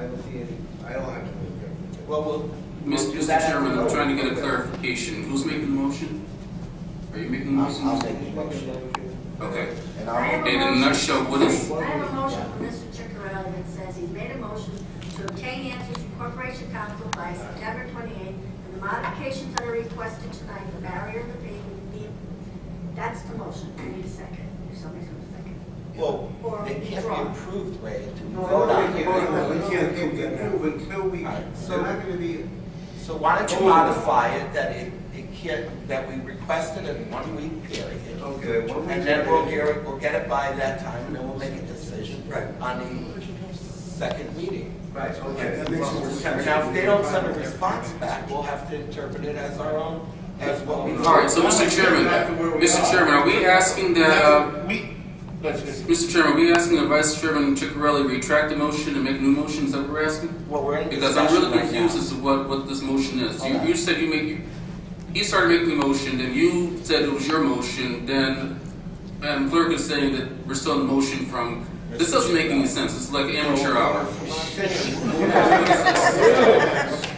I don't see any, I don't have to move here. Well, Mr. Chairman, I'm trying to get a clarification. Who's making the motion? Are you making the motion? I'll make the motion. Okay. And In a nutshell, what is? I have a motion from Mr. Ciccarelli that says he's made a motion to obtain answers from Corporation Council by September 28th, and the modifications that are requested tonight, the barrier and the pavement, that's the motion. I need a second. If somebody's going to second. Well, Or it can't be withdraw. approved, Ray, until we No, vote on we it. can't approve until we, All right, so not gonna be, So why don't you modify it that it can't, that we requested in 1 week period? okay. And then we'll get it by that time, and then we'll make a decision on the second meeting. Right, okay. Now, if they don't send a response back, we'll have to interpret it as our own, as what we. All right. So, Mr. Chairman, are we asking that? Mr. Chairman, are we asking the Vice Chairman Ciccarelli retract the motion and make new motions that we're asking? Well, we're in Because I'm discussion really right confused now. as to what this motion is. You said he started making the motion, then you said it was your motion, then Madam Clerk is saying that we're still in the motion from. This doesn't make any sense. It's like amateur hour.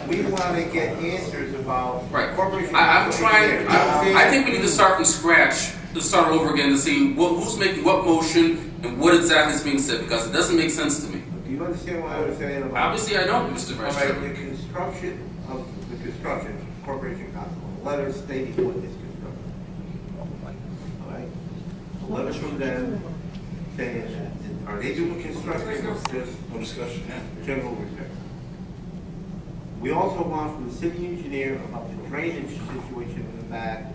We want to get answers about. Right. Corporation. I'm trying. I think we need to start from scratch. To start over again to see who's making what motion and what exactly is being said, because it doesn't make sense to me. Do you understand what I was saying about? Obviously, I don't, Mr. Vice All right, Chairman. the construction, Corporation Council, a letter stating what is construction. All right? A letter from them saying that, are they doing construction or just No discussion, yeah. general repair? We also want from the city engineer about the drainage situation in the back,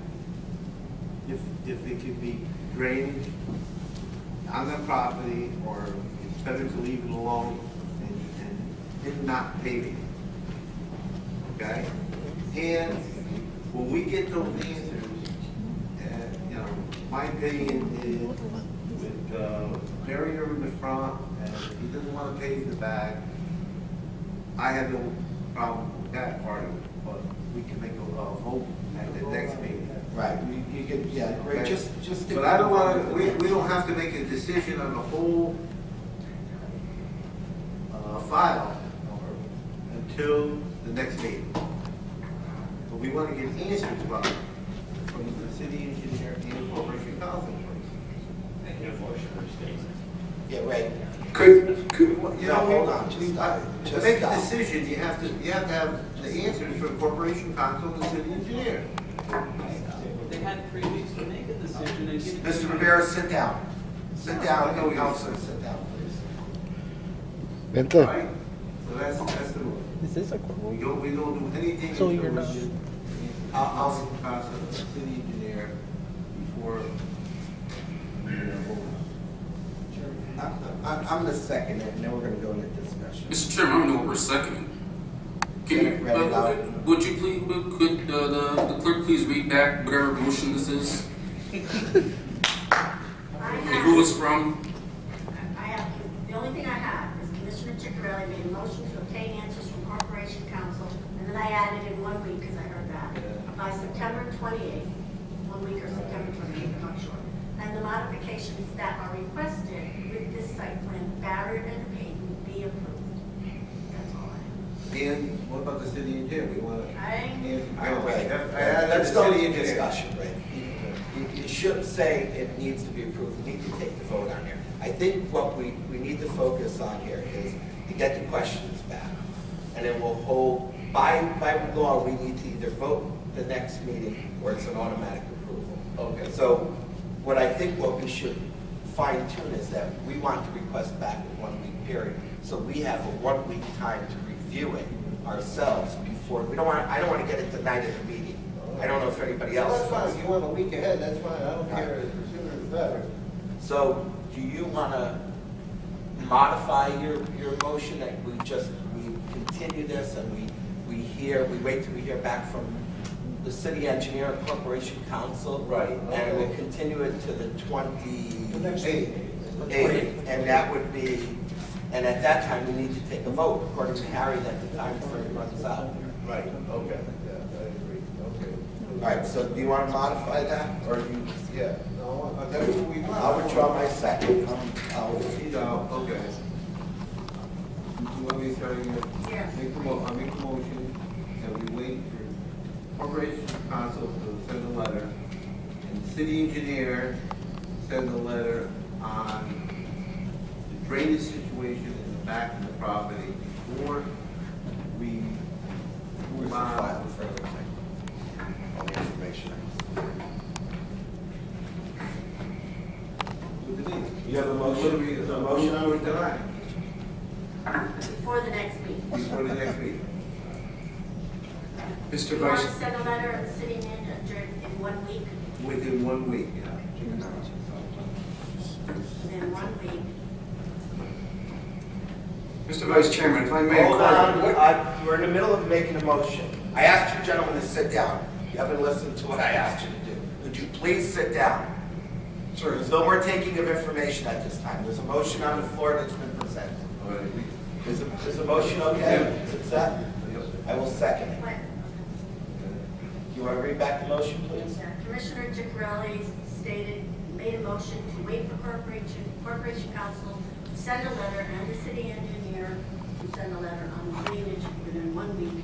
if it could be drained on the property, or it's better to leave it alone and not paving it. Okay? And when we get those answers, you know, my opinion is with barrier in the front, and if he doesn't want to pave the back, I have no problem with that part of it, but we can make a vote at the next meeting. Right, you could, yeah, Ray, Okay. just. But I don't want to, we don't have to make a decision on the whole file until the next meeting. But we want to get answers about it from the city engineer and Corporation Council. Yeah, Ray. You know, hold on, to just make a stop. decision, you have to have the answers from Corporation Council and the city engineer. They had 3 weeks to make a decision and get it. Mr. Rivera, sit down. Sit down, no, Counselor, sit down, please. All right? So that's the rule. This is a We don't do anything So until you're we not- get I'll- Council, the city engineer before. I'm the second, and then we're gonna go into discussion. Mr. Chairman, I don't know what we're seconding. Can you, Read it out. would you please, could the clerk please read back whatever motion this is I and who have, it's from? the only thing I have is Commissioner Ciccarelli made a motion to obtain answers from Corporation Council, and then I added in 1 week, because I heard that, by September 28th, 1 week or September 28th, I'm not sure. And the modifications that are requested with this site plan, barrier and pavement, be approved. That's all I have. And what about the city engineer? We want to. Let's go to the discussion, Ray. You shouldn't say it needs to be approved, we need to take the vote on here. I think what we need to focus on here is to get the questions back. And then we'll hold, by law, we need to either vote the next meeting or it's an automatic approval. Okay. So what I think what we should fine tune is that we want to request back a 1 week period. So we have a 1 week time to review it ourselves before, I don't want to get it the night of the meeting. I don't know if anybody else That's fine, does. if you want a week ahead, that's fine, I don't care, the sooner the better. So do you want to modify your motion that we continue this and we wait till we hear back from the city engineer and Corporation Council? Right. And we'll continue it to the 28th. Hey, And that would be, and at that time, we need to take a vote, according to Harry, that the time frame runs out. right, okay, yeah, I agree, okay. All right, so do you want to modify that, or do you? Yeah, no, that's what we want. I'll withdraw my second. Okay. You want me to start Attorney, Yes. I make the motion that we wait for Corporation Council to send a letter, and the city engineer send a letter on the drainage situation in the back of the property before we move on. File for everything, all the information. With the name. You have a motion? A motion on it tonight, Before the next meeting. before the next week. Mr. You want Vice, to send a letter of the city manager in 1 week? Within 1 week, yeah. Within 1 week. Mr. Vice Chairman, if I may. Hold on, we're in the middle of making a motion. I asked you gentlemen to sit down. You haven't listened to what I asked you to do. Would you please sit down? Sir, There's no more taking of information at this time. There's a motion on the floor that's been presented. All right. Is the motion okay? Is it set? I will second it. What? You want to read back the motion, please? Commissioner Ciccarelli stated, made a motion to wait for Corporation Council to send a letter and the city engineer to send a letter on drainage within 1 week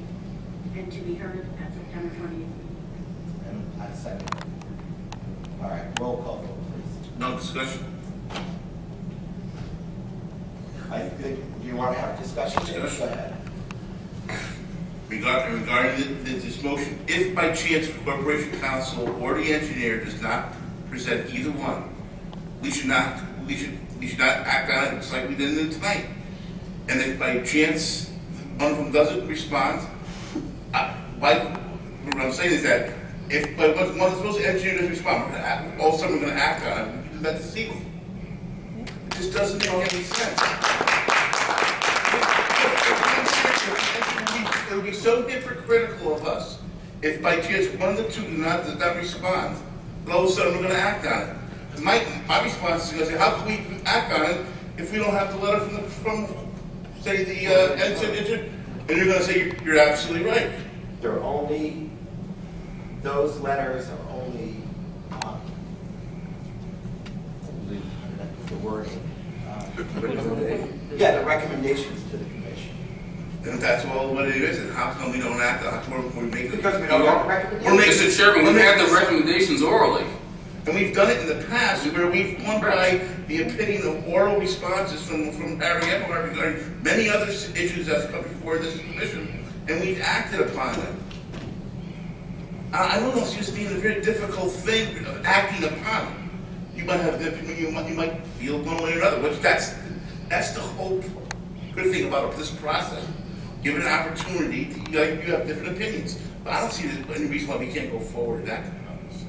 and to be heard at September 20th. And I second it. All right, roll call vote, please. No discussion? I think, do you want to have discussion? Discussion. Go ahead. Regarding this motion, if by chance the Corporation Council or the engineer does not present either one, we should not act on it just like we did tonight. And if by chance one of them doesn't respond, what I'm saying is that if by one of those engineers doesn't respond, all of a sudden we're going to act on it. We can do that this evening. It just doesn't make any sense. It would be so hypocritical of us if by chance one of the two does not respond, and all of a sudden we're going to act on it. And my response is going to say, how can we act on it if we don't have the letter from say, the engineer? And you're going to say, you're absolutely right. They're only, those letters are only, the wording. Yeah, the recommendations to the commission. And that's all what it is. And how come we don't act on it? We're making Because we don't have recommendations. We're making- Mr. Chairman, we've had the recommendations orally. And we've done it in the past where we've gone by the opinion of oral responses from Harry Eppler regarding many other issues that's come before this commission, and we've acted upon them. I don't know if it's just being a very difficult thing of acting upon it. You might have the opinion, you might feel one way or another, which that's the whole good thing about this process. Give it an opportunity to, you have different opinions. But I don't see any reason why we can't go forward and act upon this.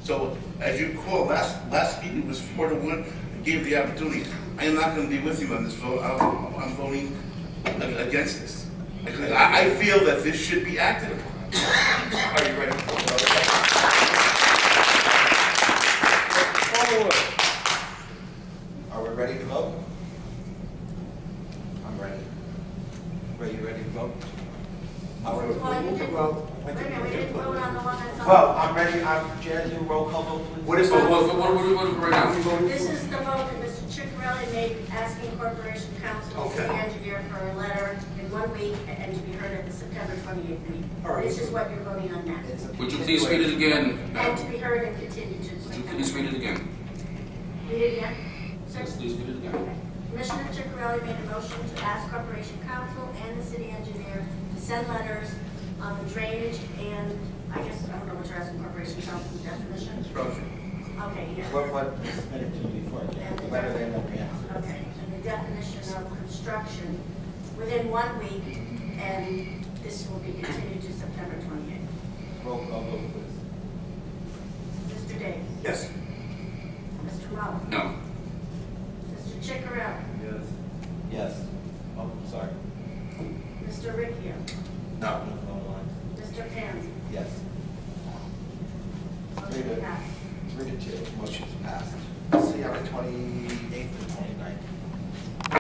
So, as you recall, last meeting was 4-1, I gave the opportunity. I am not going to be with you on this vote. I'm voting against this. Because I feel that this should be acted upon. Are you ready for the vote? Are we ready to vote? I'm ready. Are you ready to vote? Well, you didn't, wait a minute, we didn't vote on the one that's on. Well, I'm ready. Jared, do a roll call vote, please. What is So what are we voting for right now? This is the vote that Mr. Ciccarelli made asking Corporation Council, city engineer for a letter in 1 week and to be heard at the September 28th meeting. All right. This is what you're voting on now. It's a Would you please read it again? And to be heard and continue to Would you September. please read it again? Read it again? Sir? Yes, please read it again. Commissioner Ciccarelli made a motion to ask Corporation Council and the city engineer to send letters on the drainage and, I guess, I don't know what you're asking Corporation Council's definition? Construction. Okay, yeah. What was submitted to you before? The letter they never answered. Okay, and the definition of construction within 1 week, and this will be continued to September 28th. Roll call vote, please. Mr. Davis? Yes. Mr. Muller? No. Mr. Ciccarelli? Yes. Yes. Oh, sorry. Mr. Ricchio? No. Mr. Pansy? Yes. Motion passed. 3-2, motion's passed. See you on the 28th and 29th.